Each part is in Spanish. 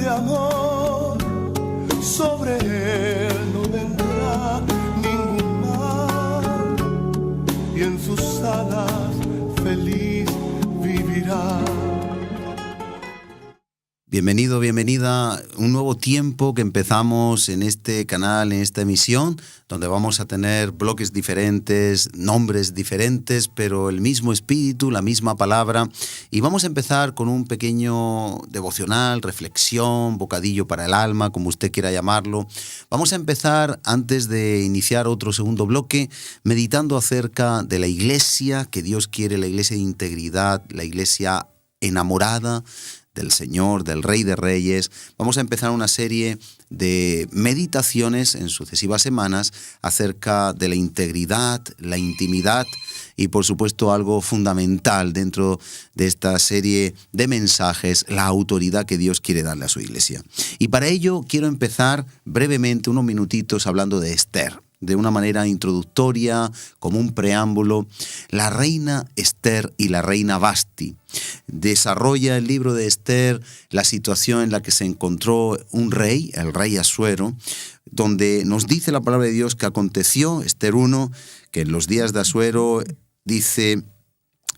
de amor, sobre él no vendrá ningún mal, y en sus alas feliz vivirá. Bienvenido, bienvenida. Un nuevo tiempo que empezamos en este canal, en esta emisión, donde vamos a tener bloques diferentes, nombres diferentes, pero el mismo espíritu, la misma palabra. Y vamos a empezar con un pequeño devocional, reflexión, bocadillo para el alma, como usted quiera llamarlo. Vamos a empezar, antes de iniciar otro segundo bloque, meditando acerca de la iglesia que Dios quiere, la iglesia de integridad, la iglesia enamorada del Señor, del Rey de Reyes. Vamos a empezar una serie de meditaciones en sucesivas semanas acerca de la integridad, la intimidad y, por supuesto, algo fundamental dentro de esta serie de mensajes, la autoridad que Dios quiere darle a su iglesia. Y para ello quiero empezar brevemente, unos minutitos, hablando de Esther. De una manera introductoria, como un preámbulo, la reina Esther y la reina Vasti. Desarrolla el libro de Esther la situación en la que se encontró un rey, el rey Asuero, donde nos dice la palabra de Dios que aconteció, Esther 1, que en los días de Asuero, dice,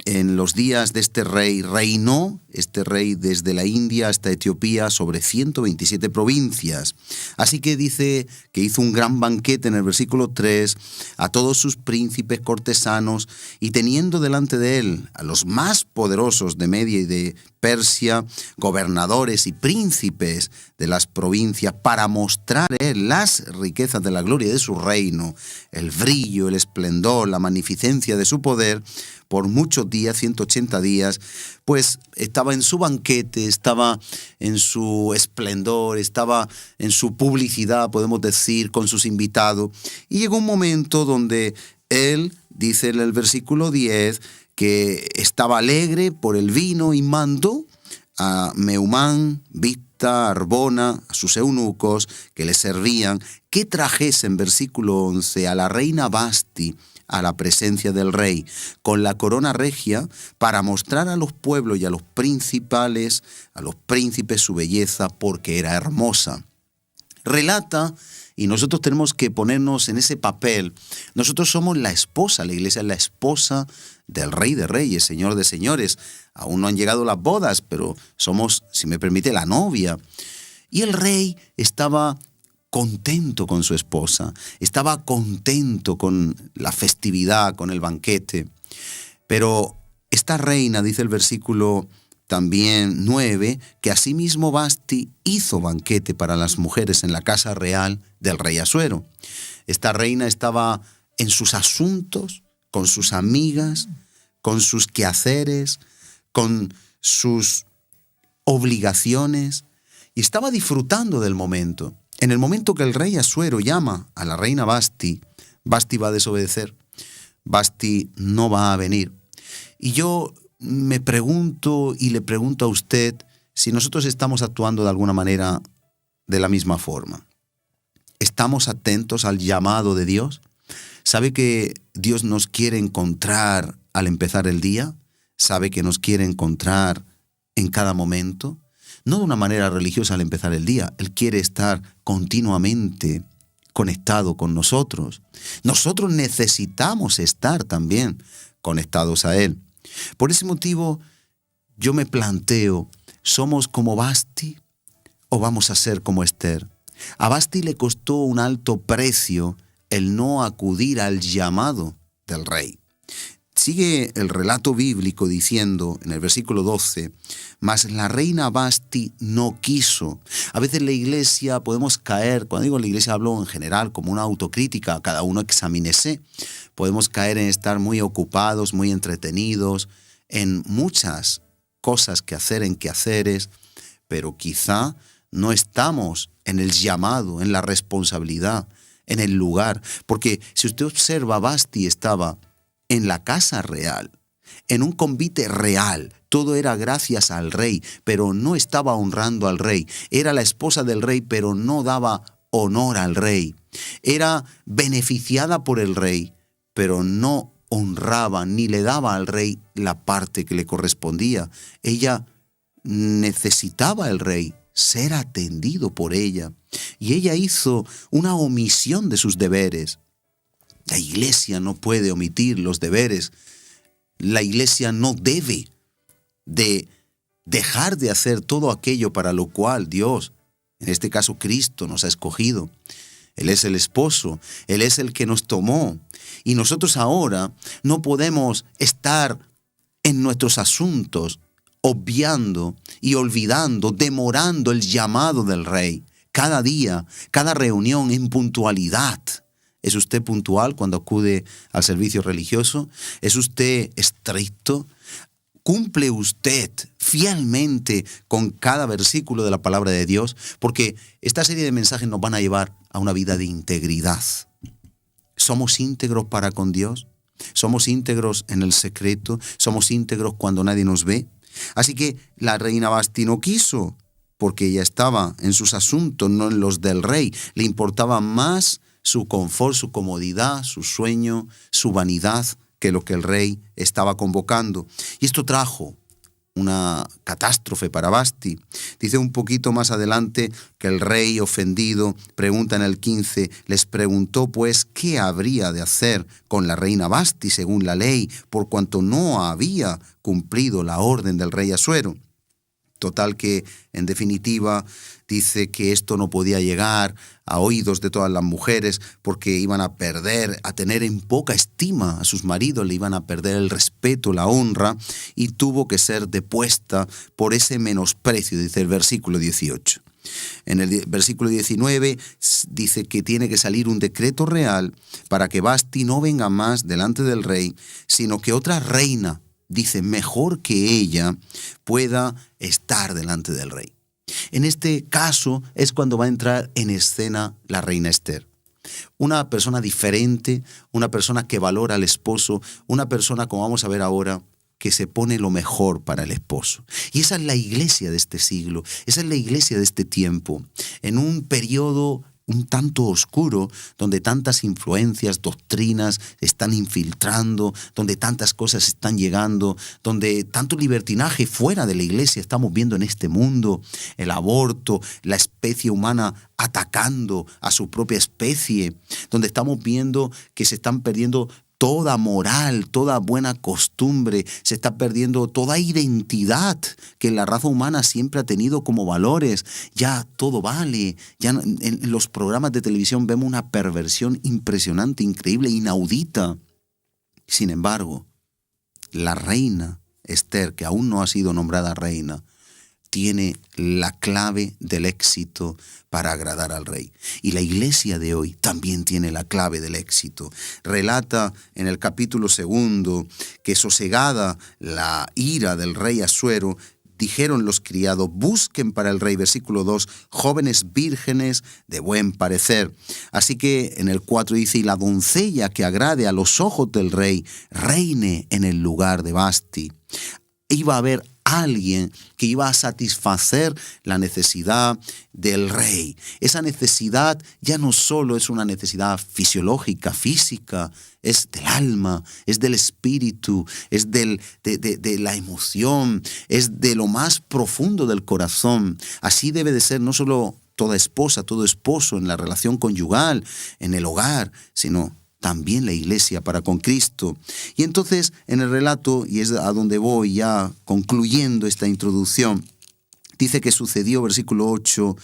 en los días de este rey, reinó este rey desde la India hasta Etiopía sobre 127 provincias. Así que dice que hizo un gran banquete en el versículo 3 a todos sus príncipes cortesanos, y teniendo delante de él a los más poderosos de Media y de Persia, gobernadores y príncipes de las provincias, para mostrar él las riquezas de la gloria de su reino, el brillo, el esplendor, la magnificencia de su poder, por muchos días, 180 días, pues estaba en su banquete, estaba en su esplendor, estaba en su publicidad, podemos decir, con sus invitados. Y llegó un momento donde él, dice en el versículo 10, que estaba alegre por el vino y mandó a Meumán, Bigta, Arbona, a sus eunucos que le servían, que trajesen, versículo 11, a la reina Vasti a la presencia del rey, con la corona regia, para mostrar a los pueblos y a los principales, a los príncipes, su belleza, porque era hermosa. Relata, y nosotros tenemos que ponernos en ese papel. Nosotros somos la esposa, la iglesia es la esposa del Rey de Reyes, Señor de Señores. Aún no han llegado las bodas, pero somos, si me permite, la novia. Y el rey estaba contento con su esposa, estaba contento con la festividad, con el banquete. Pero esta reina, dice el versículo también 9, que asimismo Vasti hizo banquete para las mujeres en la casa real del rey Asuero. Esta reina estaba en sus asuntos, con sus amigas, con sus quehaceres, con sus obligaciones, y estaba disfrutando del momento. En el momento que el rey Asuero llama a la reina Vasti, Vasti va a desobedecer, Vasti no va a venir. Y yo me pregunto y le pregunto a usted si nosotros estamos actuando de alguna manera de la misma forma. ¿Estamos atentos al llamado de Dios? ¿Sabe que Dios nos quiere encontrar al empezar el día? ¿Sabe que nos quiere encontrar en cada momento? No de una manera religiosa al empezar el día. Él quiere estar continuamente conectado con nosotros. Nosotros necesitamos estar también conectados a Él. Por ese motivo, yo me planteo, ¿somos como Vasti o vamos a ser como Esther? A Vasti le costó un alto precio el no acudir al llamado del rey. Sigue el relato bíblico diciendo en el versículo 12, mas la reina Vasti no quiso. A veces la iglesia podemos caer, cuando digo la iglesia hablo en general como una autocrítica, cada uno examínese. Podemos caer en estar muy ocupados, muy entretenidos, en muchas cosas que hacer, en quehaceres, pero quizá no estamos en el llamado, en la responsabilidad, en el lugar. Porque si usted observa, Vasti estaba en la casa real, en un convite real. Todo era gracias al rey, pero no estaba honrando al rey. Era la esposa del rey, pero no daba honor al rey. Era beneficiada por el rey, pero no honraba ni le daba al rey la parte que le correspondía. Ella necesitaba al rey, ser atendido por ella. Y ella hizo una omisión de sus deberes. La iglesia no puede omitir los deberes. La iglesia no debe de dejar de hacer todo aquello para lo cual Dios, en este caso Cristo, nos ha escogido. Él es el esposo, Él es el que nos tomó. Y nosotros ahora no podemos estar en nuestros asuntos obviando y olvidando, demorando el llamado del Rey. Cada día, cada reunión en puntualidad. ¿Es usted puntual cuando acude al servicio religioso? ¿Es usted estricto? ¿Cumple usted fielmente con cada versículo de la palabra de Dios? Porque esta serie de mensajes nos van a llevar a una vida de integridad. ¿Somos íntegros para con Dios? ¿Somos íntegros en el secreto? ¿Somos íntegros cuando nadie nos ve? Así que la reina Vasti no quiso, porque ella estaba en sus asuntos, no en los del rey. Le importaba más su confort, su comodidad, su sueño, su vanidad, que lo que el rey estaba convocando. Y esto trajo una catástrofe para Vasti. Dice un poquito más adelante que el rey ofendido, pregunta en el 15, les preguntó pues qué habría de hacer con la reina Vasti según la ley, por cuanto no había cumplido la orden del rey Asuero. Total que, en definitiva, dice que esto no podía llegar a oídos de todas las mujeres porque iban a perder, a tener en poca estima a sus maridos, le iban a perder el respeto, la honra, y tuvo que ser depuesta por ese menosprecio, dice el versículo 18. En el versículo 19 dice que tiene que salir un decreto real para que Vasti no venga más delante del rey, sino que otra reina, dice, mejor que ella, pueda estar delante del rey. En este caso es cuando va a entrar en escena la reina Esther. Una persona diferente, una persona que valora al esposo, una persona, como vamos a ver ahora, que se pone lo mejor para el esposo. Y esa es la iglesia de este siglo, esa es la iglesia de este tiempo. En un periodo un tanto oscuro, donde tantas influencias, doctrinas están infiltrando, donde tantas cosas están llegando, donde tanto libertinaje fuera de la iglesia estamos viendo en este mundo, el aborto, la especie humana atacando a su propia especie, donde estamos viendo que se están perdiendo toda moral, toda buena costumbre, se está perdiendo toda identidad que la raza humana siempre ha tenido como valores. Ya todo vale, ya en los programas de televisión vemos una perversión impresionante, increíble, inaudita. Sin embargo, la reina Esther, que aún no ha sido nombrada reina, tiene la clave del éxito para agradar al rey. Y la iglesia de hoy también tiene la clave del éxito. Relata en el capítulo 2 que sosegada la ira del rey Asuero, dijeron los criados, busquen para el rey, versículo 2, jóvenes vírgenes de buen parecer. Así que en el 4 dice, y la doncella que agrade a los ojos del rey, reine en el lugar de Vasti. Iba a haber alguien que iba a satisfacer la necesidad del rey. Esa necesidad ya no solo es una necesidad fisiológica, física, es del alma, es del espíritu, es de la emoción, es de lo más profundo del corazón. Así debe de ser no solo toda esposa, todo esposo en la relación conyugal, en el hogar, sino también la iglesia para con Cristo. Y entonces en el relato, y es a donde voy ya concluyendo esta introducción, dice que sucedió, versículo 8,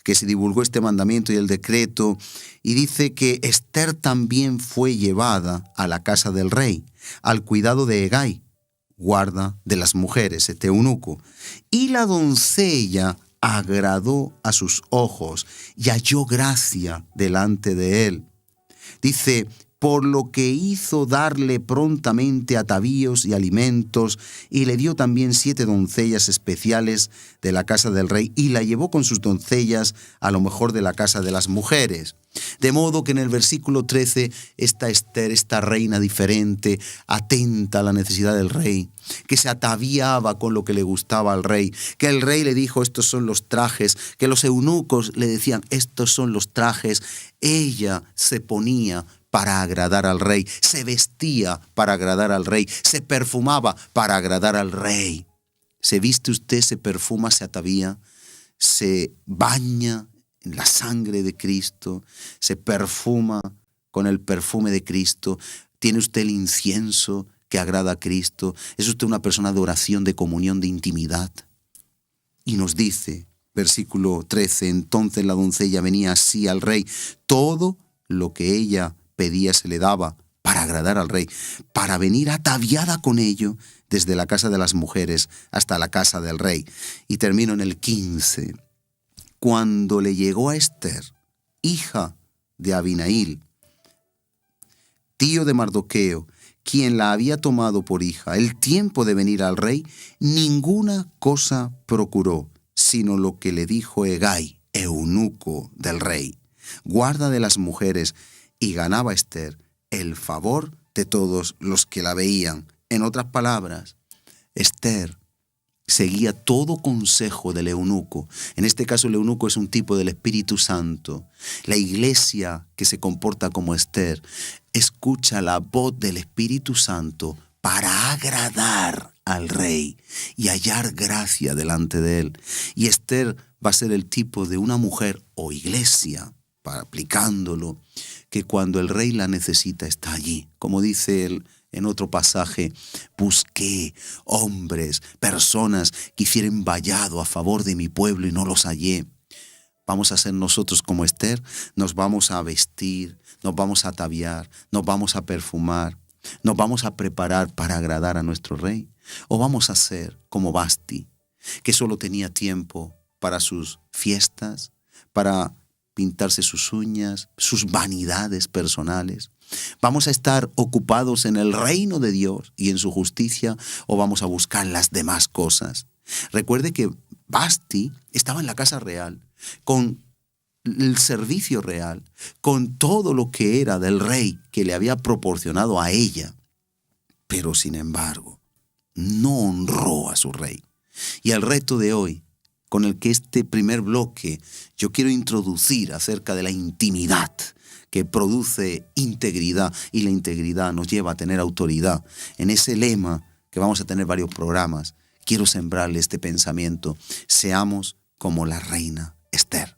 que se divulgó este mandamiento y el decreto, y dice que Esther también fue llevada a la casa del rey, al cuidado de Hegai, guarda de las mujeres, este eunuco, y la doncella agradó a sus ojos y halló gracia delante de él. Dice, por lo que hizo darle prontamente atavíos y alimentos, y le dio también 7 doncellas especiales de la casa del rey, y la llevó con sus doncellas a lo mejor de la casa de las mujeres. De modo que en el versículo 13, esta Esther, esta reina diferente, atenta a la necesidad del rey, que se ataviaba con lo que le gustaba al rey, que el rey le dijo, estos son los trajes, que los eunucos le decían, estos son los trajes. Ella se ponía para agradar al rey, se vestía para agradar al rey, se perfumaba para agradar al rey. ¿Se viste usted, se perfuma, se atavía? se baña en la sangre de Cristo, se perfuma con el perfume de Cristo, tiene usted el incienso que agrada a Cristo, es usted una persona de oración, de comunión, de intimidad. Y nos dice, versículo 13, entonces la doncella venía así al rey, todo lo que ella pedía se le daba para agradar al rey, para venir ataviada con ello desde la casa de las mujeres hasta la casa del rey. Y termino en el 15. Cuando le llegó a Esther, hija de Abinail, tío de Mardoqueo, quien la había tomado por hija, el tiempo de venir al rey, ninguna cosa procuró, sino lo que le dijo Hegai, eunuco del rey, guarda de las mujeres, y ganaba Esther el favor de todos los que la veían. En otras palabras, Esther seguía todo consejo del eunuco. En este caso el eunuco es un tipo del Espíritu Santo. La iglesia que se comporta como Esther escucha la voz del Espíritu Santo para agradar al rey y hallar gracia delante de él. Y Esther va a ser el tipo de una mujer o iglesia, aplicándolo, que cuando el rey la necesita está allí. Como dice él en otro pasaje, busqué hombres, personas que hicieran vallado a favor de mi pueblo y no los hallé. Vamos a ser nosotros como Esther, nos vamos a vestir, nos vamos a ataviar, nos vamos a perfumar, nos vamos a preparar para agradar a nuestro rey. O vamos a ser como Vasti, que solo tenía tiempo para sus fiestas, para pintarse sus uñas, sus vanidades personales. ¿Vamos a estar ocupados en el reino de Dios y en su justicia o vamos a buscar las demás cosas? Recuerde que Vasti estaba en la casa real, con el servicio real, con todo lo que era del rey que le había proporcionado a ella, pero sin embargo no honró a su rey. Y el reto de hoy, con el que este primer bloque yo quiero introducir acerca de la intimidad que produce integridad, y la integridad nos lleva a tener autoridad. En ese lema, que vamos a tener varios programas, quiero sembrarle este pensamiento: seamos como la reina Esther.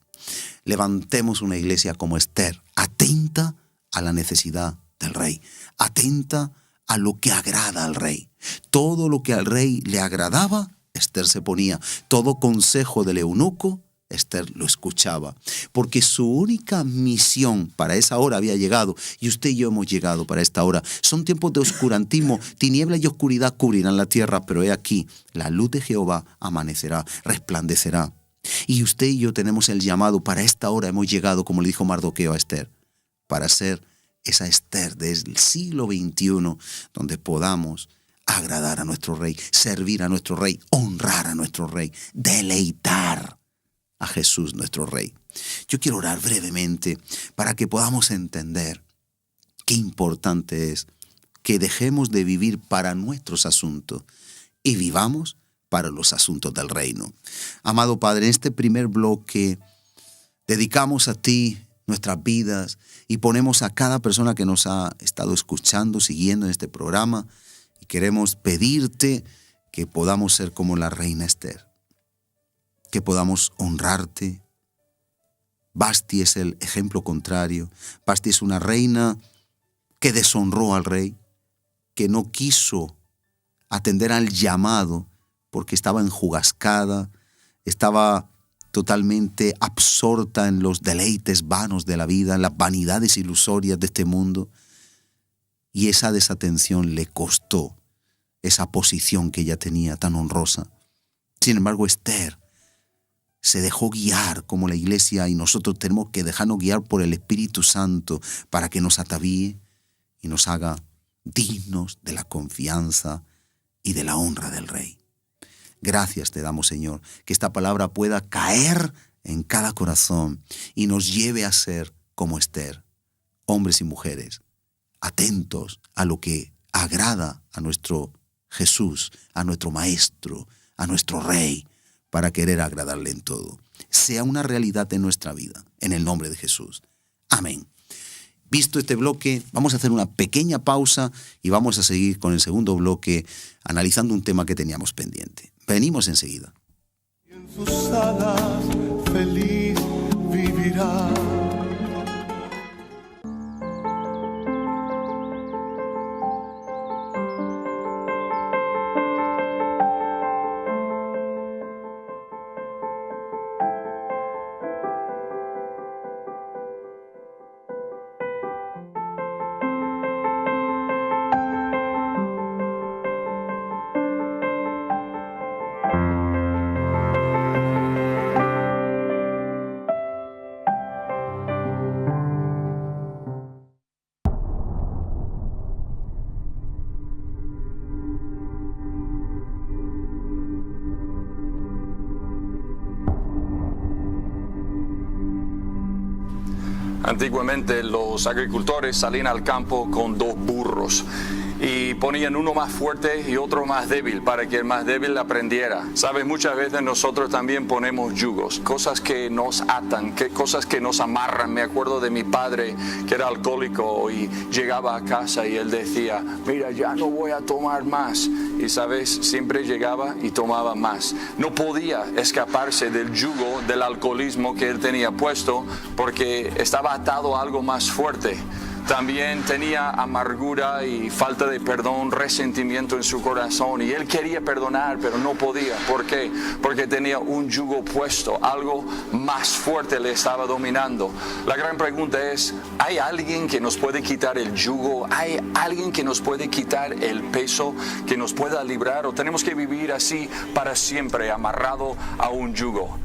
Levantemos una iglesia como Esther, atenta a la necesidad del rey, atenta a lo que agrada al rey. Todo lo que al rey le agradaba, Esther se ponía. Todo consejo del eunuco, Esther lo escuchaba, porque su única misión para esa hora había llegado, y usted y yo hemos llegado para esta hora. Son tiempos de oscurantismo, tiniebla y oscuridad cubrirán la tierra, pero he aquí, la luz de Jehová amanecerá, resplandecerá. Y usted y yo tenemos el llamado para esta hora, hemos llegado, como le dijo Mardoqueo a Esther, para ser esa Esther del siglo XXI, donde podamos agradar a nuestro rey, servir a nuestro rey, honrar a nuestro rey, deleitar a Jesús nuestro rey. Yo quiero orar brevemente para que podamos entender qué importante es que dejemos de vivir para nuestros asuntos y vivamos para los asuntos del reino. Amado Padre, en este primer bloque dedicamos a ti nuestras vidas y ponemos a cada persona que nos ha estado escuchando, siguiendo en este programa, y queremos pedirte que podamos ser como la reina Esther, que podamos honrarte. Vasti es el ejemplo contrario. Vasti es una reina que deshonró al rey, que no quiso atender al llamado porque estaba enjugascada, estaba totalmente absorta en los deleites vanos de la vida, en las vanidades ilusorias de este mundo. Y esa desatención le costó esa posición que ella tenía tan honrosa. Sin embargo, Esther se dejó guiar como la iglesia, y nosotros tenemos que dejarnos guiar por el Espíritu Santo para que nos atavíe y nos haga dignos de la confianza y de la honra del Rey. Gracias te damos, Señor, que esta palabra pueda caer en cada corazón y nos lleve a ser como Esther, hombres y mujeres, atentos a lo que agrada a nuestro Jesús, a nuestro Maestro, a nuestro Rey, para querer agradarle en todo. Sea una realidad en nuestra vida, en el nombre de Jesús. Amén. Visto este bloque, vamos a hacer una pequeña pausa y vamos a seguir con el segundo bloque, analizando un tema que teníamos pendiente. Venimos enseguida. En sus alas Antiguamente los agricultores salían al campo con 2 burros y ponían uno más fuerte y otro más débil para que el más débil aprendiera. Sabes, muchas veces nosotros también ponemos yugos, cosas que nos atan, cosas que nos amarran. Me acuerdo de mi padre que era alcohólico y llegaba a casa y él decía, mira, ya no voy a tomar más. Y sabes, siempre llegaba y tomaba más. No podía escaparse del yugo del alcoholismo que él tenía puesto porque estaba atado a algo más fuerte. También tenía amargura y falta de perdón, resentimiento en su corazón, y él quería perdonar pero no podía. ¿Por qué? Porque tenía un yugo puesto, algo más fuerte le estaba dominando. La gran pregunta es, ¿hay alguien que nos puede quitar el yugo? ¿Hay alguien que nos puede quitar el peso, que nos pueda librar? ¿O tenemos que vivir así para siempre, amarrado a un yugo?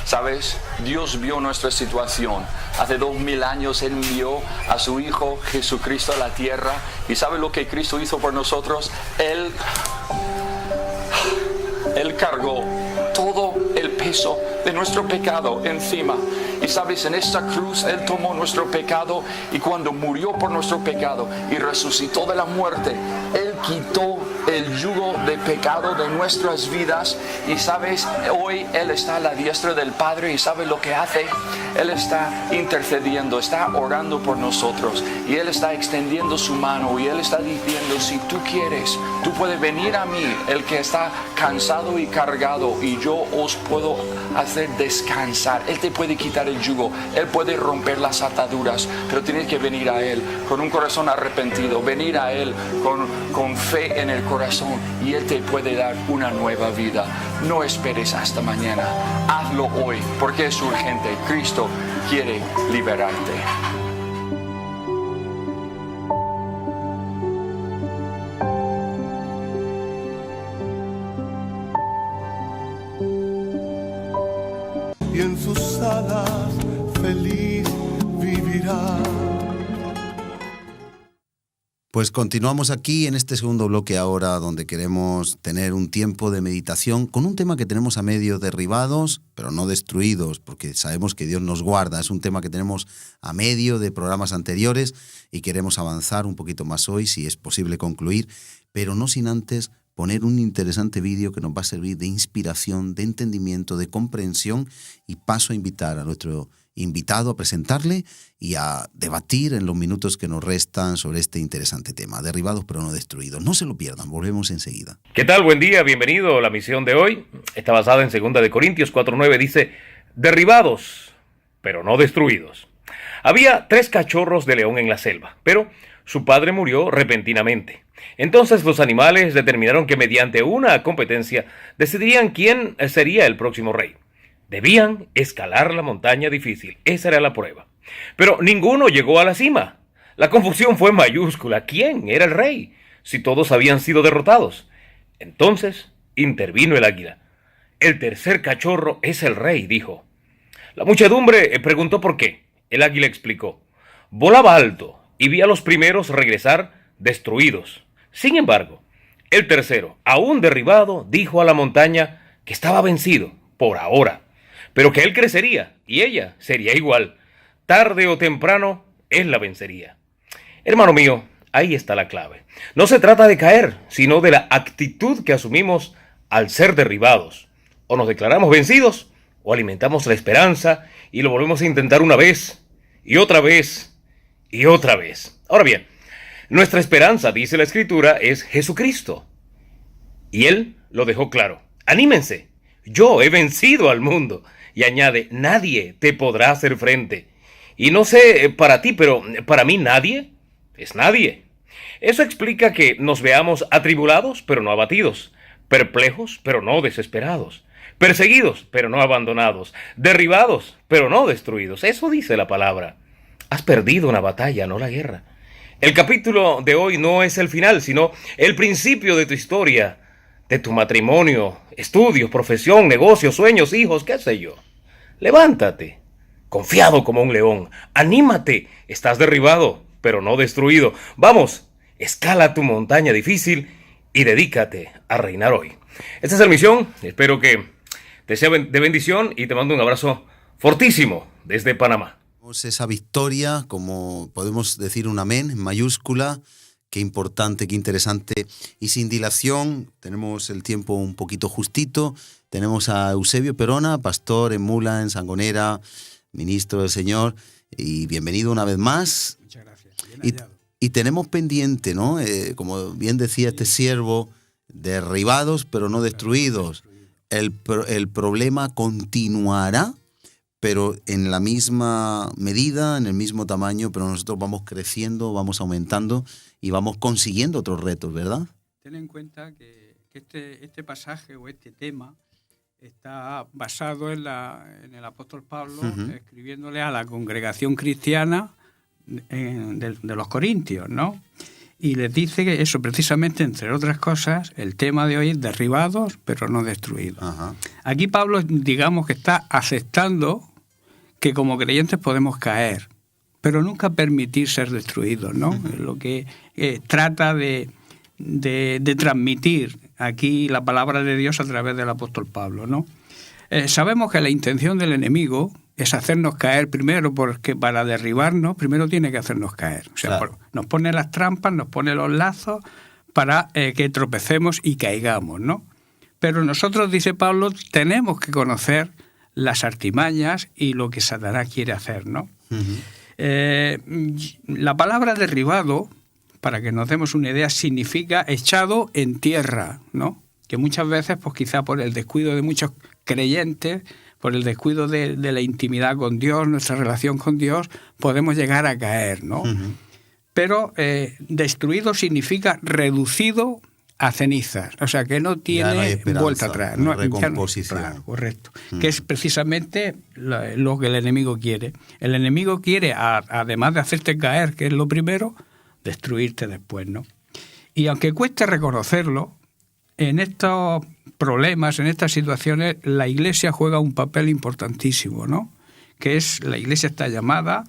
¿Sabes? Dios vio nuestra situación. Hace 2000 años Él envió a su Hijo Jesucristo a la tierra. ¿Y sabe lo que Cristo hizo por nosotros? Él cargó todo el peso de nuestro pecado encima. Y sabes, en esta cruz Él tomó nuestro pecado, y cuando murió por nuestro pecado y resucitó de la muerte, Él quitó el yugo de pecado de nuestras vidas. Y sabes, hoy Él está a la diestra del Padre, y sabe lo que hace. Él está intercediendo, está orando por nosotros, y Él está extendiendo su mano, y Él está diciendo, si tú quieres, tú puedes venir a mí, el que está cansado y cargado, y yo os puedo hacer descansar. Él te puede quitar el yugo, Él puede romper las ataduras, pero tienes que venir a Él con un corazón arrepentido, venir a Él con fe en el corazón, y Él te puede dar una nueva vida. No esperes hasta mañana, hazlo hoy, porque es urgente. Cristo quiere liberarte. Y en sus alas feliz vivirá. Pues continuamos aquí en este segundo bloque ahora, donde queremos tener un tiempo de meditación con un tema que tenemos a medio derribados, pero no destruidos, porque sabemos que Dios nos guarda. Es un tema que tenemos a medio de programas anteriores y queremos avanzar un poquito más hoy, si es posible concluir, pero no sin antes poner un interesante vídeo que nos va a servir de inspiración, de entendimiento, de comprensión, y paso a invitar a nuestro invitado a presentarle y a debatir en los minutos que nos restan sobre este interesante tema, derribados pero no destruidos. No se lo pierdan, volvemos enseguida. ¿Qué tal? Buen día, bienvenido. La misión de hoy está basada en 2 de Corintios 4:9, dice, derribados pero no destruidos. Había 3 cachorros de león en la selva, pero su padre murió repentinamente. Entonces los animales determinaron que mediante una competencia decidirían quién sería el próximo rey. Debían escalar la montaña difícil, esa era la prueba. Pero ninguno llegó a la cima. La confusión fue mayúscula. ¿Quién era el rey si todos habían sido derrotados? Entonces intervino el águila. El tercer cachorro es el rey, dijo. La muchedumbre preguntó por qué. El águila explicó. Volaba alto y vi a los primeros regresar destruidos. Sin embargo, el tercero, aún derribado, dijo a la montaña que estaba vencido, por ahora, pero que él crecería y ella sería igual. Tarde o temprano, él la vencería. Hermano mío, ahí está la clave. No se trata de caer, sino de la actitud que asumimos al ser derribados. O nos declaramos vencidos, o alimentamos la esperanza y lo volvemos a intentar una vez, y otra vez, y otra vez. Ahora bien, nuestra esperanza, dice la Escritura, es Jesucristo. Y Él lo dejó claro. Anímense, yo he vencido al mundo. Y añade, nadie te podrá hacer frente. Y no sé para ti, pero para mí nadie es nadie. Eso explica que nos veamos atribulados, pero no abatidos. Perplejos, pero no desesperados. Perseguidos, pero no abandonados. Derribados, pero no destruidos. Eso dice la palabra. Has perdido una batalla, no la guerra. El capítulo de hoy no es el final, sino el principio de tu historia, de tu matrimonio, estudios, profesión, negocios, sueños, hijos, qué sé yo. Levántate, confiado como un león. Anímate, estás derribado, pero no destruido. Vamos, escala tu montaña difícil y dedícate a reinar hoy. Esta es la misión. Espero que Te deseo de bendición y te mando un abrazo fortísimo desde Panamá. Esa victoria, como podemos decir un amén en mayúscula. Qué importante, qué interesante. Y sin dilación, tenemos el tiempo un poquito justito. Tenemos a Eusebio Perona, pastor en Mula, en Sangonera, ministro del Señor. Y bienvenido una vez más. Muchas gracias. Bien hallado. Y tenemos pendiente, ¿no? Como bien decía este siervo, derribados pero no destruidos. El problema continuará, pero en la misma medida, en el mismo tamaño, pero nosotros vamos creciendo, vamos aumentando y vamos consiguiendo otros retos, ¿verdad? Ten en cuenta que este pasaje o este tema está basado en el apóstol Pablo escribiéndole a la congregación cristiana de los Corintios, ¿no? Y les dice que eso, precisamente, entre otras cosas, el tema de hoy es derribados, pero no destruidos. Ajá. Aquí Pablo, digamos que está aceptando que como creyentes podemos caer, pero nunca permitir ser destruidos, ¿no? Es lo que trata de transmitir aquí la palabra de Dios a través del apóstol Pablo, ¿no? Sabemos que la intención del enemigo es hacernos caer primero, porque para derribarnos primero tiene que hacernos caer. O sea, claro, nos pone las trampas, nos pone los lazos para que tropecemos y caigamos, ¿no? Pero nosotros, dice Pablo, tenemos que conocer las artimañas y lo que Satanás quiere hacer, ¿no? La palabra derribado, para que nos demos una idea, significa echado en tierra, ¿no? Que muchas veces, pues quizá por el descuido de muchos creyentes, por el descuido de la intimidad con Dios, nuestra relación con Dios, podemos llegar a caer, ¿no? Pero destruido significa reducido a cenizas, o sea que no tiene vuelta atrás, no recomposición. Claro, correcto, que es precisamente lo que el enemigo quiere. El enemigo quiere, además de hacerte caer, que es lo primero, destruirte después, ¿no? Y aunque cueste reconocerlo, en estos problemas, en estas situaciones, la Iglesia juega un papel importantísimo, ¿no? Que es, la Iglesia está llamada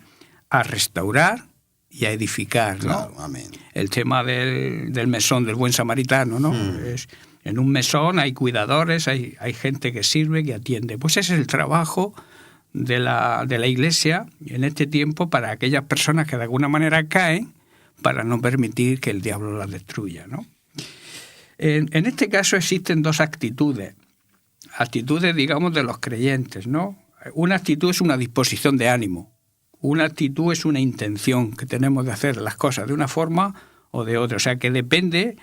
a restaurar y a edificar, ¿no? Claro, amén. El tema del mesón, del buen samaritano, ¿no? En un mesón hay cuidadores, hay gente que sirve, que atiende. Pues ese es el trabajo de la Iglesia en este tiempo para aquellas personas que de alguna manera caen, para no permitir que el diablo las destruya, ¿no? En este caso existen dos actitudes, digamos, de los creyentes, ¿no? Una actitud es una disposición de ánimo, una actitud es una intención que tenemos de hacer las cosas de una forma o de otra, o sea que depende,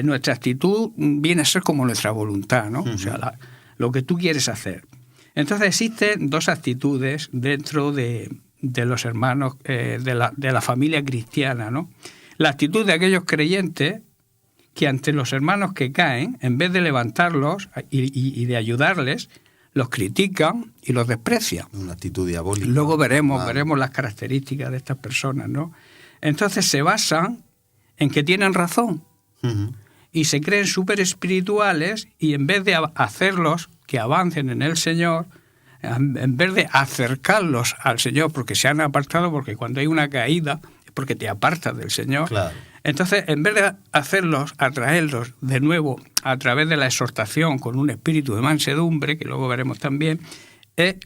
nuestra actitud viene a ser como nuestra voluntad, ¿no? O sea, lo que tú quieres hacer. Entonces existen dos actitudes dentro de los hermanos de la familia cristiana, ¿no? La actitud de aquellos creyentes que ante los hermanos que caen, en vez de levantarlos y de ayudarles, los critican y los desprecian. Una actitud diabólica. Luego veremos las características de estas personas, ¿no? Entonces se basan en que tienen razón y se creen súper espirituales, y en vez de hacerlos que avancen en el Señor, en vez de acercarlos al Señor, porque se han apartado, porque cuando hay una caída es porque te apartas del Señor. Claro. Entonces, en vez de atraerlos de nuevo a través de la exhortación con un espíritu de mansedumbre, que luego veremos también,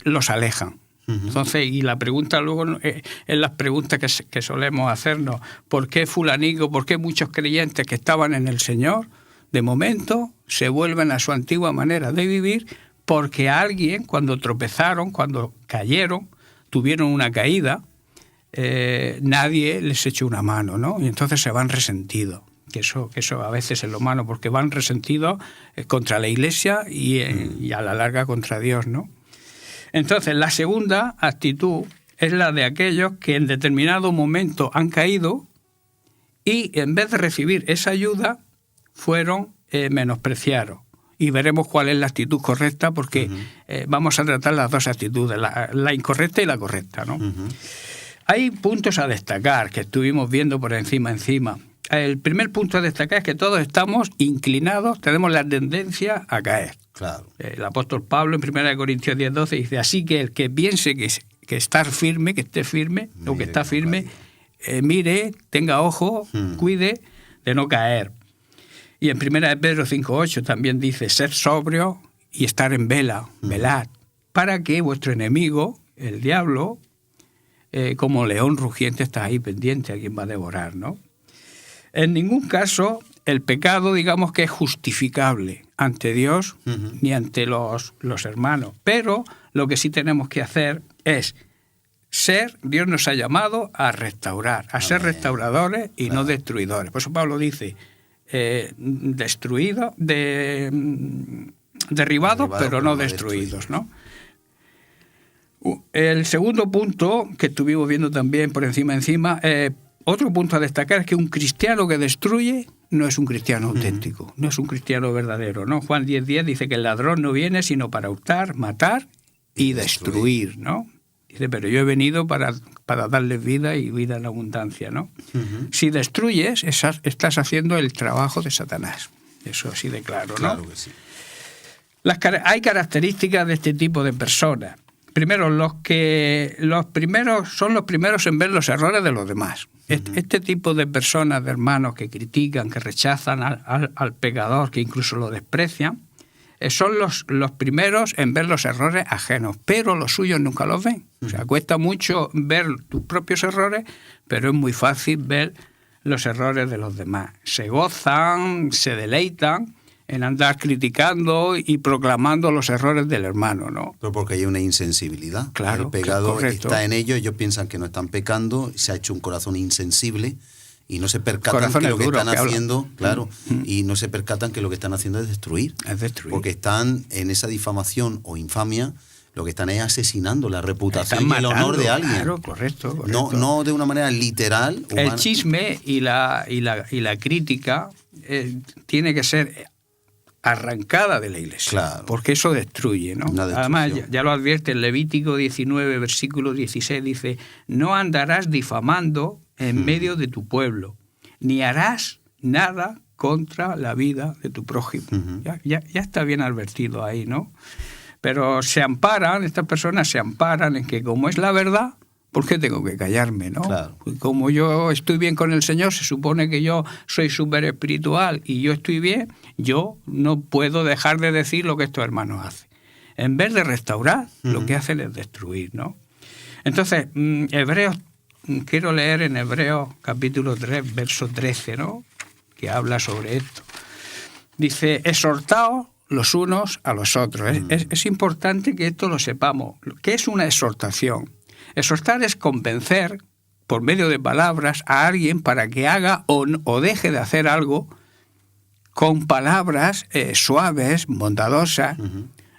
los alejan. Entonces, y la pregunta luego es las preguntas que solemos hacernos: ¿por qué fulanico, por qué muchos creyentes que estaban en el Señor, de momento se vuelven a su antigua manera de vivir? Porque a alguien, cuando tropezaron, cuando cayeron, tuvieron una caída, nadie les echó una mano, ¿no? Y entonces se van resentidos. Que eso a veces es lo malo, porque van resentidos contra la Iglesia y a la larga contra Dios, ¿no? Entonces, la segunda actitud es la de aquellos que en determinado momento han caído y en vez de recibir esa ayuda, fueron menospreciados. Y veremos cuál es la actitud correcta, porque vamos a tratar las dos actitudes, la incorrecta y la correcta, ¿no? Hay puntos a destacar que estuvimos viendo por encima. El primer punto a destacar es que todos estamos inclinados, tenemos la tendencia a caer. Claro. El apóstol Pablo en 1 Corintios 10:12 dice: así que el que piense que estar firme, que esté firme, mire, o que está firme, mire, tenga ojo, cuide de no caer. Y en 1 Pedro 5:8 también dice: ser sobrio y estar en vela, velad, para que vuestro enemigo, el diablo, como león rugiente, está ahí pendiente a quien va a devorar, ¿no? En ningún caso el pecado, digamos que es justificable ante Dios ni ante los hermanos, pero lo que sí tenemos que hacer es Dios nos ha llamado a restaurar, a ser restauradores y no destruidores. Por eso Pablo dice, derribados, pero no destruidos, ¿no? El segundo punto que estuvimos viendo también por encima, otro punto a destacar es que un cristiano que destruye no es un cristiano auténtico, no es un cristiano verdadero, ¿no? Juan 10:10 dice que el ladrón no viene sino para hurtar, matar y destruir, ¿no? Dice, pero yo he venido para darles vida y vida en abundancia, ¿no? Si destruyes, estás haciendo el trabajo de Satanás. Eso así de claro, ¿no? Claro que sí. Hay características de este tipo de personas. Primero, los primeros son los primeros en ver los errores de los demás. Este tipo de personas, de hermanos que critican, que rechazan al pecador, que incluso lo desprecian, son los primeros en ver los errores ajenos, pero los suyos nunca los ven. O sea, cuesta mucho ver tus propios errores, pero es muy fácil ver los errores de los demás. Se gozan, se deleitan en andar criticando y proclamando los errores del hermano, ¿no? Pero porque hay una insensibilidad. Claro, el pecado correcto. está en ellos, ellos piensan que no están pecando, se ha hecho un corazón insensible y no se percatan Corazón que lo que duro, están que haciendo, y no se percatan que lo que están haciendo es destruir. Es destruir. Porque están en esa difamación o infamia, lo que están es asesinando la reputación Están y el honor matando, de alguien. Claro, correcto. No de una manera literal. El humana. chisme y la crítica tiene que ser arrancada de la Iglesia, Claro. porque eso destruye, ¿no? Además, ya lo advierte el Levítico 19, versículo 16, dice, no andarás difamando en medio de tu pueblo, ni harás nada contra la vida de tu prójimo. Ya está bien advertido ahí, ¿no? Pero estas personas se amparan en que como es la verdad, ¿por qué tengo que callarme, no? Claro. Como yo estoy bien con el Señor, se supone que yo soy súper espiritual y yo estoy bien, yo no puedo dejar de decir lo que estos hermanos hacen. En vez de restaurar, lo que hacen es destruir, ¿no? Entonces, quiero leer en Hebreos capítulo 3, verso 13, ¿no? Que habla sobre esto. Dice, exhortaos los unos a los otros. Es importante que esto lo sepamos. ¿Qué es una exhortación? Exhortar es convencer, por medio de palabras, a alguien para que haga o deje de hacer algo con palabras suaves, bondadosas,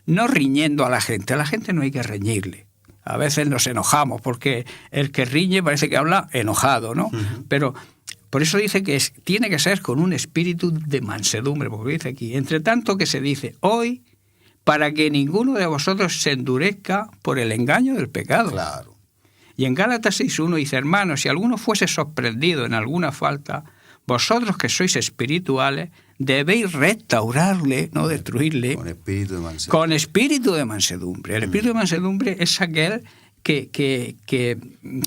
no riñendo a la gente. A la gente no hay que reñirle. A veces nos enojamos porque el que riñe parece que habla enojado, ¿no? Pero por eso dice que tiene que ser con un espíritu de mansedumbre, porque dice aquí, entre tanto que se dice hoy, para que ninguno de vosotros se endurezca por el engaño del pecado. Claro. Y en Gálatas 6:1 dice, hermanos, si alguno fuese sorprendido en alguna falta, vosotros que sois espirituales, debéis restaurarle, no destruirle, Con espíritu de mansedumbre. con espíritu de mansedumbre. El espíritu de mansedumbre es aquel que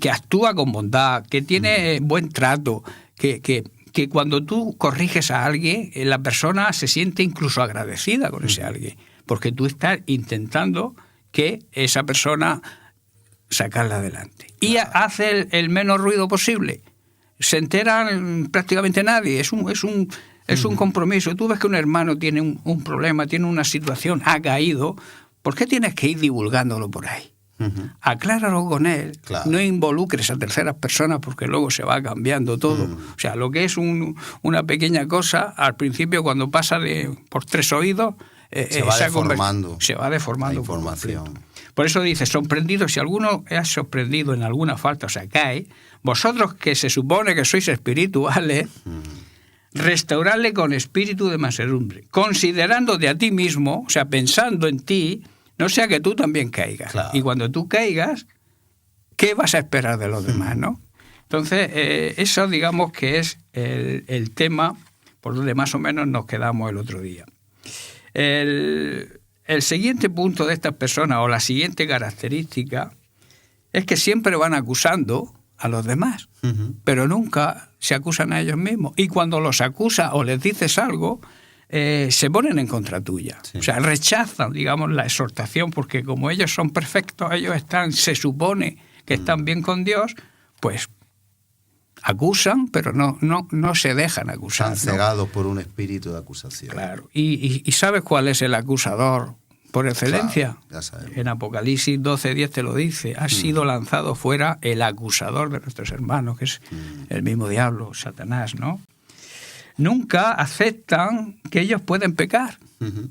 actúa con bondad, que tiene buen trato, que cuando tú corriges a alguien, la persona se siente incluso agradecida con ese alguien, porque tú estás intentando que esa persona sacarla adelante. Y hace el menos ruido posible. Se entera prácticamente nadie. Es un compromiso. Tú ves que un hermano tiene un problema, tiene una situación, ha caído. ¿Por qué tienes que ir divulgándolo por ahí? Acláralo con él. Claro. No involucres a terceras personas porque luego se va cambiando todo. O sea, lo que es una pequeña cosa, al principio cuando pasa por 3 oídos, se va deformando. Se va deformando la información. por completo. Por eso dice, sorprendido, si alguno es sorprendido en alguna falta, o sea, cae, vosotros que se supone que sois espirituales, restaurarle con espíritu de mansedumbre, considerándote a ti mismo, o sea, pensando en ti, no sea que tú también caigas. Claro. Y cuando tú caigas, ¿qué vas a esperar de los demás, no? Entonces, eso digamos que es el tema por donde más o menos nos quedamos el otro día. El siguiente punto de estas personas, o la siguiente característica, es que siempre van acusando a los demás, pero nunca se acusan a ellos mismos. Y cuando los acusa o les dices algo, se ponen en contra tuya. Sí. O sea, rechazan, digamos, la exhortación, porque como ellos son perfectos, ellos se supone que están bien con Dios, pues acusan, pero no se dejan acusar. Están cegados por un espíritu de acusación. Claro. ¿Y sabes cuál es el acusador por excelencia? Claro, ya sabemos. En Apocalipsis 12:10 te lo dice. Ha sido lanzado fuera el acusador de nuestros hermanos, que es el mismo diablo, Satanás, ¿no? Nunca aceptan que ellos pueden pecar.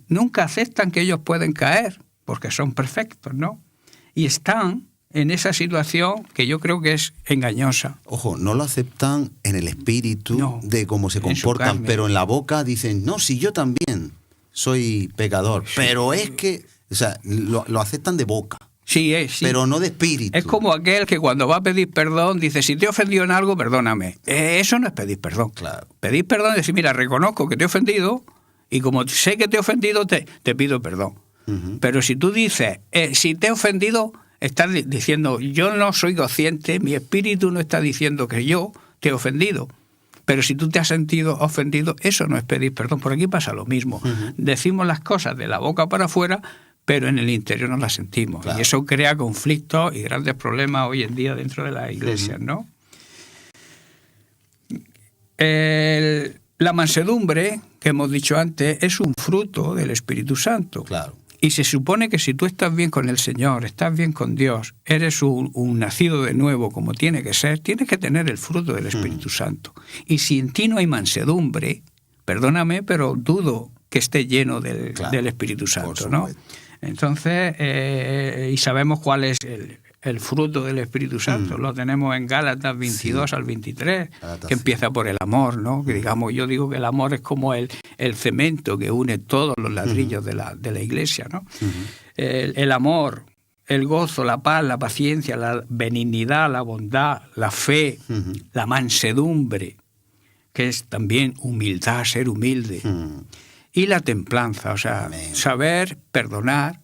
Nunca aceptan que ellos pueden caer, porque son perfectos, ¿no? Y están en esa situación que yo creo que es engañosa. Ojo, no lo aceptan en el espíritu No, de cómo se en su comportan, carne. pero en la boca dicen, no, si yo también soy pecador. Pero es que, o sea, lo aceptan de boca, Sí, sí. pero no de espíritu. Es como aquel que cuando va a pedir perdón dice, si te he ofendido en algo, perdóname. Eso no es pedir perdón. Claro. Pedir perdón es decir, mira, reconozco que te he ofendido y como sé que te he ofendido, te pido perdón. Pero si tú dices, si te he ofendido, estás diciendo, yo no soy consciente, mi espíritu no está diciendo que yo te he ofendido. Pero si tú te has sentido ofendido, eso no es pedir perdón. Por aquí pasa lo mismo. Decimos las cosas de la boca para afuera, pero en el interior no las sentimos. Claro. Y eso crea conflictos y grandes problemas hoy en día dentro de las iglesias, ¿no? La mansedumbre, que hemos dicho antes, es un fruto del Espíritu Santo. Claro. Y se supone que si tú estás bien con el Señor, estás bien con Dios, eres un nacido de nuevo como tiene que ser, tienes que tener el fruto del Espíritu Santo. Y si en ti no hay mansedumbre, perdóname, pero dudo que esté lleno del Espíritu Santo, ¿no? Entonces, y sabemos cuál es el fruto del Espíritu Santo. Lo tenemos en Gálatas 22 al 23, Gálatas, que empieza por el amor, ¿no? Que digamos, yo digo que el amor es como el cemento que une todos los ladrillos de la iglesia, ¿no? El amor, el gozo, la paz, la paciencia, la benignidad, la bondad, la fe, la mansedumbre, que es también humildad, ser humilde, y la templanza, o sea, saber perdonar,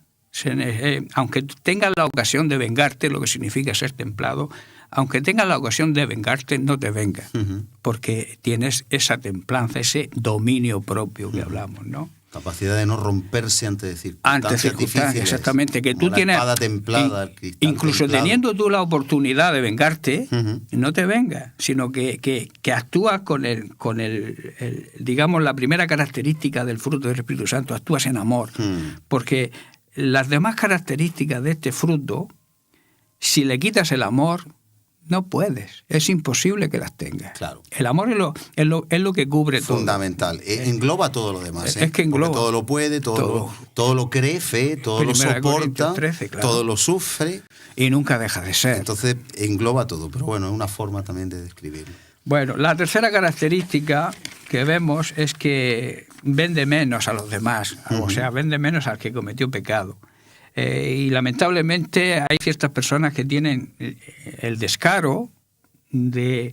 aunque tengas la ocasión de vengarte, lo que significa ser templado, aunque tengas la ocasión de vengarte, no te vengas, porque tienes esa templanza, ese dominio propio que hablamos, ¿no? Capacidad de no romperse ante Antes circunstancias, exactamente, que tú tienes espada templada, el cristal incluso templado. teniendo tú la oportunidad de vengarte, no te vengas, sino que actúas con el digamos, la primera característica del fruto del Espíritu Santo, actúas en amor, porque las demás características de este fruto, si le quitas el amor, no puedes, es imposible que las tengas. Claro. El amor es lo que cubre todo. Fundamental. Engloba todo lo demás. Es que engloba. Porque todo lo puede, todo lo cree, fe, todo lo Primera soporta, Corintios 13, claro. todo lo sufre. Y nunca deja de ser. Entonces engloba todo, pero bueno, es una forma también de describirlo. Bueno, la tercera característica que vemos es que vende menos a los demás, o sea, vende menos al que cometió pecado. Y lamentablemente hay ciertas personas que tienen el descaro de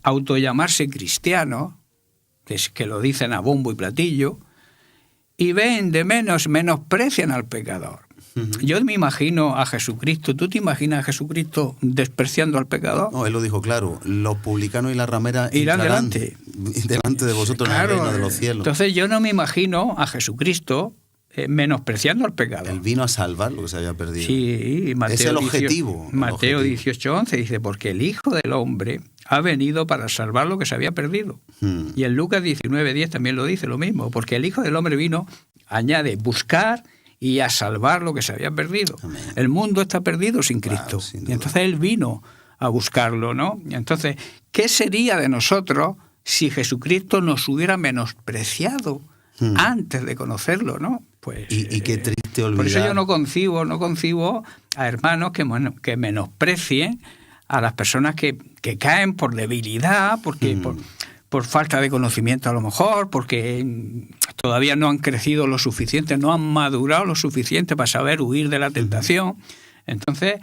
autollamarse cristianos, que lo dicen a bombo y platillo, y ven de menosprecian al pecador. Yo me imagino a Jesucristo. ¿Tú te imaginas a Jesucristo despreciando al pecador? No, él lo dijo claro, los publicanos y las rameras Irán entrarán delante de vosotros en el reino de los cielos. Entonces yo no me imagino a Jesucristo menospreciando al pecador. Él vino a salvar lo que se había perdido. Sí, Mateo es el objetivo. Mateo 18:11 dice, porque el Hijo del Hombre ha venido para salvar lo que se había perdido. Y en Lucas 19:10 también lo dice lo mismo, porque el Hijo del Hombre vino, añade, buscar y a salvar lo que se había perdido. Amén. El mundo está perdido sin Cristo. Sin Y duda. entonces Él vino a buscarlo, ¿no? Y entonces, ¿qué sería de nosotros si Jesucristo nos hubiera menospreciado antes de conocerlo, ¿no? Pues, Y qué triste olvidar. por eso yo no concibo a hermanos que menosprecien a las personas que caen por debilidad, porque por falta de conocimiento a lo mejor, porque todavía no han crecido lo suficiente, no han madurado lo suficiente para saber huir de la tentación. Entonces,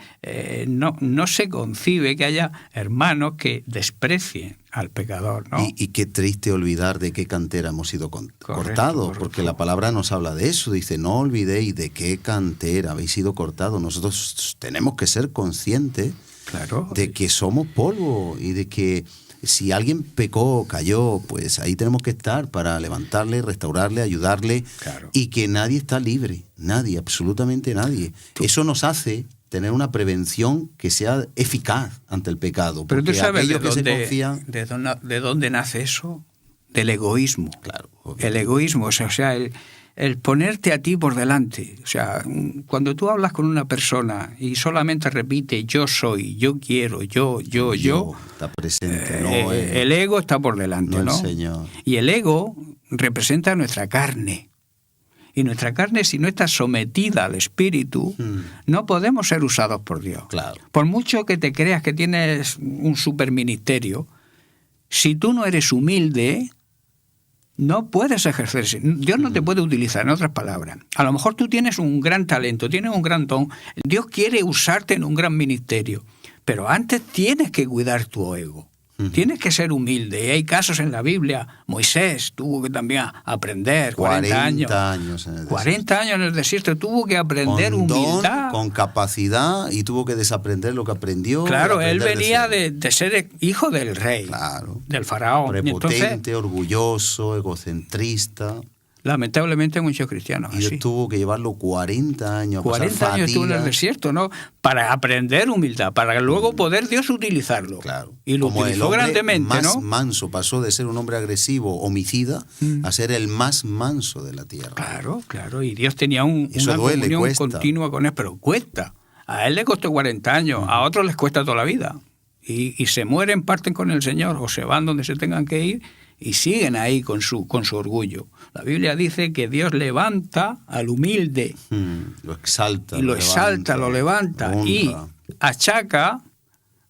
no se concibe que haya hermanos que desprecien al pecador, ¿no? Y qué triste olvidar de qué cantera hemos sido cortados, correcto. porque la palabra nos habla de eso, dice, no olvidéis de qué cantera habéis sido cortados. Nosotros tenemos que ser conscientes Claro. de que somos polvo y de que si alguien pecó, cayó, pues ahí tenemos que estar para levantarle, restaurarle, ayudarle. Claro. Y que nadie está libre, nadie, absolutamente nadie. Eso nos hace tener una prevención que sea eficaz ante el pecado. Pero tú sabes de dónde nace eso, del egoísmo. Claro, el egoísmo, o sea, el ponerte a ti por delante. O sea, cuando tú hablas con una persona y solamente repite yo soy, yo quiero, yo. Está presente, el ego está por delante, ¿no? El Señor. Y el ego representa nuestra carne. Y nuestra carne, si no está sometida al Espíritu, no podemos ser usados por Dios. Claro. Por mucho que te creas que tienes un superministerio, si tú no eres humilde, no puedes ejercerse. Dios no te puede utilizar, en otras palabras. A lo mejor tú tienes un gran talento, tienes un gran don. Dios quiere usarte en un gran ministerio. Pero antes tienes que cuidar tu ego. Tienes que ser humilde. Y hay casos en la Biblia. Moisés tuvo que también aprender 40 años. 40 años en el desierto. Tuvo que aprender con humildad. Con capacidad, y tuvo que desaprender lo que aprendió. Claro, él venía de ser hijo del rey. Claro. Del faraón. Prepotente, entonces, orgulloso, egocentrista. Lamentablemente muchos cristianos Y así. tuvo que llevarlo 40 años. 40 años estuvo en el desierto, ¿no? Para aprender humildad, para luego poder Dios utilizarlo. Claro. Y lo como utilizó el hombre grandemente, más ¿no? manso, pasó de ser un hombre agresivo, homicida, a ser el más manso de la tierra. Claro. Y Dios tenía una duele, comunión cuesta. continua con él, pero cuesta. A él le costó 40 años, a otros les cuesta toda la vida. Y se mueren, parten con el Señor, o se van donde se tengan que ir, y siguen ahí con su orgullo. La Biblia dice que Dios levanta al humilde. Lo exalta. Y lo exalta, lo levanta. Y achaca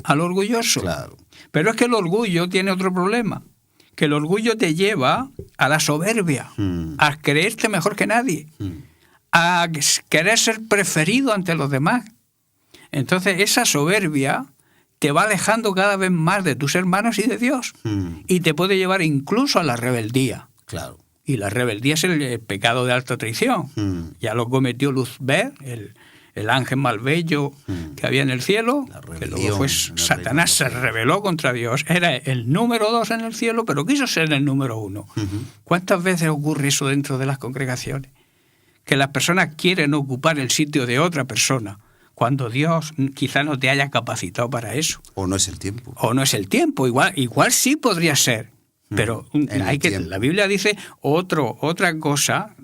al orgulloso. Claro. Pero es que el orgullo tiene otro problema. Que el orgullo te lleva a la soberbia, a creerte mejor que nadie, a querer ser preferido ante los demás. Entonces esa soberbia te va alejando cada vez más de tus hermanos y de Dios. Y te puede llevar incluso a la rebeldía. Claro. Y la rebeldía es el pecado de alta traición. Ya lo cometió Lucifer, el ángel malbello que había en el cielo, que luego fue Satanás, se rebeló contra Dios. Era el número 2 en el cielo, pero quiso ser el número 1. ¿Cuántas veces ocurre eso dentro de las congregaciones? Que las personas quieren ocupar el sitio de otra persona, cuando Dios quizá no te haya capacitado para eso. O no es el tiempo. Igual sí podría ser. Pero la Biblia dice otra cosa,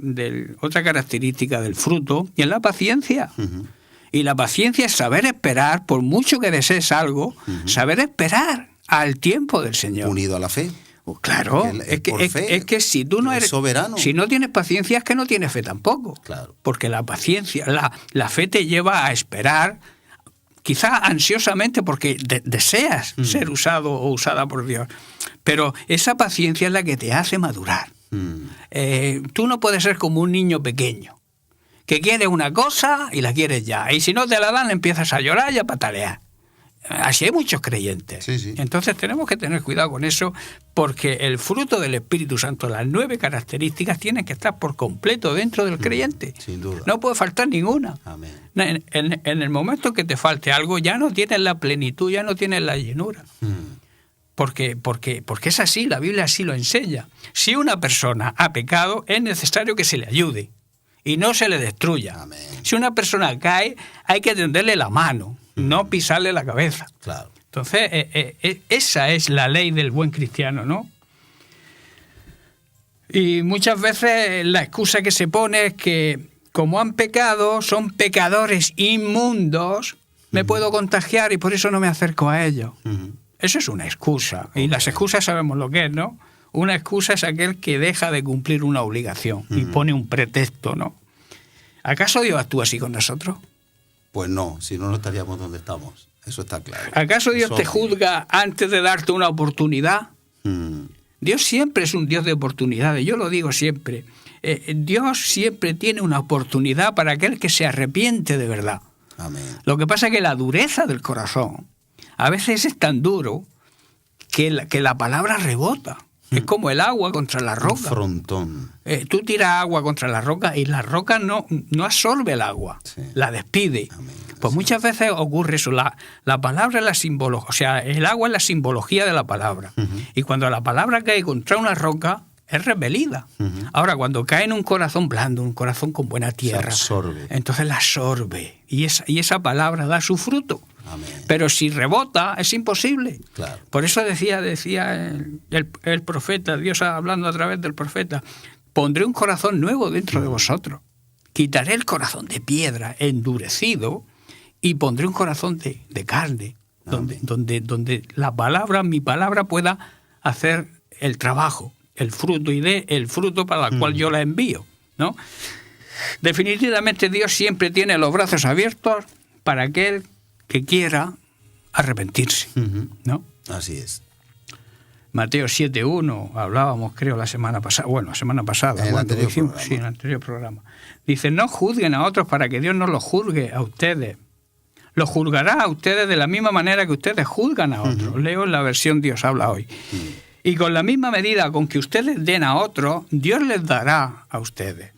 otra característica del fruto, y es la paciencia. Y la paciencia es saber esperar, por mucho que desees algo, saber esperar al tiempo del Señor. Unido a la fe. Claro, es que si tú no eres soberano, si no tienes paciencia, es que no tienes fe tampoco. Claro. Porque la paciencia, la fe te lleva a esperar, quizá ansiosamente, porque deseas ser usado o usada por Dios. Pero esa paciencia es la que te hace madurar. Tú no puedes ser como un niño pequeño, que quiere una cosa y la quieres ya. Y si no te la dan, empiezas a llorar y a patalear. Así hay muchos creyentes. Sí. Entonces tenemos que tener cuidado con eso, porque el fruto del Espíritu Santo, las 9 características, tienen que estar por completo dentro del creyente. Sin duda. No puede faltar ninguna. Amén. En el momento que te falte algo, ya no tienes la plenitud, ya no tienes la llenura. Porque es así, la Biblia así lo enseña. Si una persona ha pecado, es necesario que se le ayude y no se le destruya. Amén. Si una persona cae, hay que tenderle la mano, no pisarle la cabeza. Claro. Entonces, esa es la ley del buen cristiano, ¿no? Y muchas veces la excusa que se pone es que, como han pecado, son pecadores inmundos, me puedo contagiar y por eso no me acerco a ellos. Eso es una excusa. Y las excusas sabemos lo que es, ¿no? Una excusa es aquel que deja de cumplir una obligación y pone un pretexto, ¿no? ¿Acaso Dios actúa así con nosotros? Pues no, si no, no estaríamos donde estamos. Eso está claro. ¿Acaso Dios te juzga antes de darte una oportunidad? Dios siempre es un Dios de oportunidades. Yo lo digo siempre. Dios siempre tiene una oportunidad para aquel que se arrepiente de verdad. Amén. Lo que pasa es que la dureza del corazón a veces es tan duro que la palabra rebota. Es como el agua contra la Un roca. frontón. Tú tiras agua contra la roca y la roca no absorbe el agua, Sí. la despide. Amén. Pues muchas veces ocurre eso. La palabra es la simbología, o sea, el agua es la simbología de la palabra. Y cuando la palabra cae contra una roca, es repelida. Ahora, cuando cae en un corazón blando, un corazón con buena tierra, absorbe. entonces la absorbe. Y esa palabra da su fruto. Amén. Pero si rebota, es imposible. Claro. Por eso decía el profeta, Dios hablando a través del profeta, pondré un corazón nuevo dentro de vosotros. Quitaré el corazón de piedra endurecido y pondré un corazón de carne, donde la palabra, mi palabra, pueda hacer el trabajo, el fruto, y dé el fruto para el cual yo la envío, ¿no? Definitivamente Dios siempre tiene los brazos abiertos para aquel que quiera arrepentirse, ¿no? Así es. Mateo 7.1, hablábamos creo la semana pasada, En el anterior programa. Sí, en el anterior programa. Dice, no juzguen a otros para que Dios no los juzgue a ustedes. Los juzgará a ustedes de la misma manera que ustedes juzgan a otros. Leo en la versión Dios habla hoy. Y con la misma medida con que ustedes den a otros, Dios les dará a ustedes.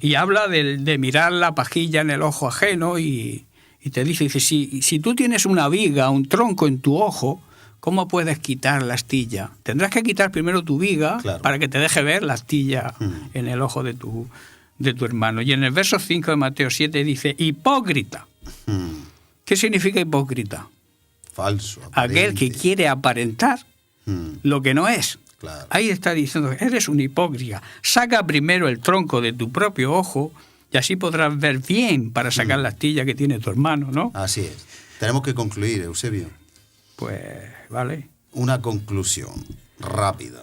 Y habla de mirar la pajilla en el ojo ajeno y te dice, si tú tienes una viga, un tronco en tu ojo, ¿cómo puedes quitar la astilla? Tendrás que quitar primero tu viga, claro, para que te deje ver la astilla en el ojo de tu hermano. Y en el verso 5 de Mateo 7 dice, hipócrita. ¿Qué significa hipócrita? Falso. Aquel que aparente. quiere aparentar lo que no es. Claro. Ahí está diciendo, eres un hipócrita. Saca primero el tronco de tu propio ojo y así podrás ver bien para sacar la astilla que tiene tu hermano, ¿no? Así es. Tenemos que concluir, Eusebio. Pues, vale. Una conclusión rápida.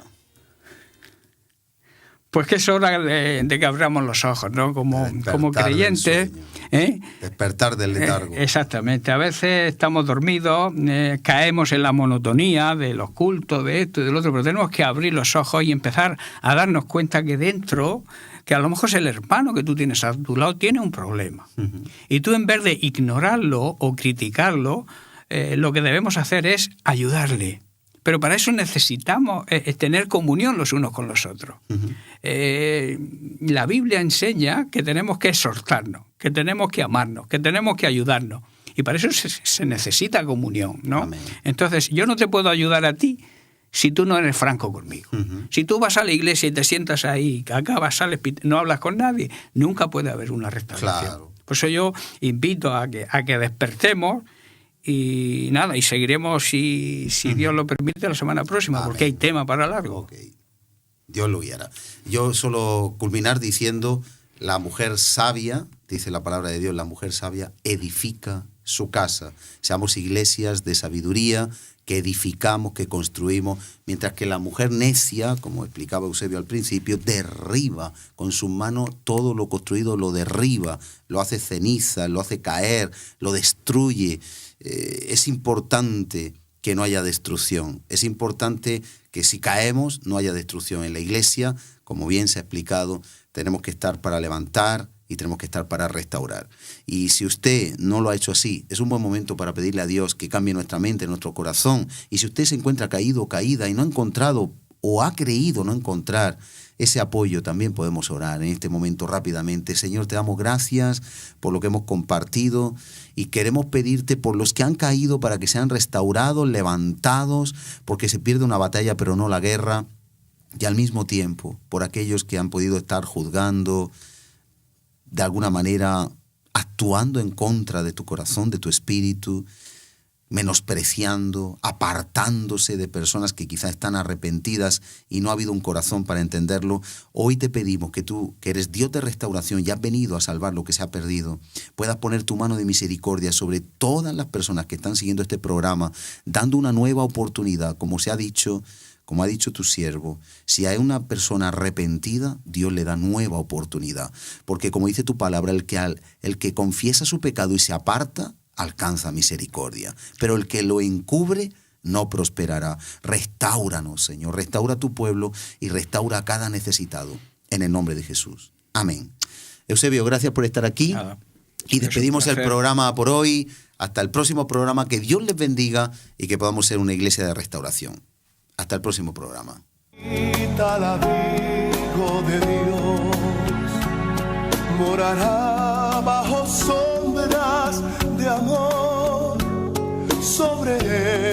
Pues que es hora de que abramos los ojos, ¿no? Como Despertar creyentes. del sueño. Despertar del letargo. Exactamente. A veces estamos dormidos, caemos en la monotonía de los cultos, de esto y del otro, pero tenemos que abrir los ojos y empezar a darnos cuenta que dentro, que a lo mejor es el hermano que tú tienes a tu lado, tiene un problema. Y tú, en vez de ignorarlo o criticarlo, lo que debemos hacer es ayudarle. Pero para eso necesitamos tener comunión los unos con los otros. La Biblia enseña que tenemos que exhortarnos, que tenemos que amarnos, que tenemos que ayudarnos. Y para eso se necesita comunión, ¿no? Amén. Entonces, yo no te puedo ayudar a ti si tú no eres franco conmigo. Si tú vas a la iglesia y te sientas ahí, acabas, sales, no hablas con nadie, nunca puede haber una restauración. Claro. Por eso yo invito a que despertemos. Y nada, y seguiremos, si Dios lo permite, la semana próxima, Amén. porque hay tema para largo. Ok. Dios lo guiará. Yo solo culminar diciendo, la mujer sabia, dice la palabra de Dios, la mujer sabia edifica su casa. Seamos iglesias de sabiduría, que edificamos, que construimos, mientras que la mujer necia, como explicaba Eusebio al principio, derriba con su mano todo lo construido, lo derriba, lo hace ceniza, lo hace caer, lo destruye. Es importante que no haya destrucción. Es importante que si caemos no haya destrucción. En la iglesia, como bien se ha explicado, tenemos que estar para levantar y tenemos que estar para restaurar. Y si usted no lo ha hecho así, es un buen momento para pedirle a Dios que cambie nuestra mente, nuestro corazón. Y si usted se encuentra caído o caída y no ha encontrado o ha creído no encontrar ese apoyo, también podemos orar en este momento rápidamente. Señor, te damos gracias por lo que hemos compartido y queremos pedirte por los que han caído para que sean restaurados, levantados, porque se pierde una batalla pero no la guerra, y al mismo tiempo por aquellos que han podido estar juzgando, de alguna manera actuando en contra de tu corazón, de tu espíritu, menospreciando, apartándose de personas que quizás están arrepentidas y no ha habido un corazón para entenderlo. Hoy te pedimos que tú, que eres Dios de restauración y has venido a salvar lo que se ha perdido, puedas poner tu mano de misericordia sobre todas las personas que están siguiendo este programa, dando una nueva oportunidad, como se ha dicho, como ha dicho tu siervo. Si hay una persona arrepentida, Dios le da nueva oportunidad, porque como dice tu palabra, el que confiesa su pecado y se aparta, alcanza misericordia, pero el que lo encubre no prosperará. Restáuranos, Señor, restaura tu pueblo y restaura a cada necesitado, en el nombre de Jesús. Amén. Eusebio, gracias por estar aquí. Nada. Y despedimos Es un el placer. programa por hoy. Hasta el próximo programa. Que Dios les bendiga y que podamos ser una iglesia de restauración. Hasta el próximo programa. Al abrigo de Dios, morará bajo sombras de amor sobre él.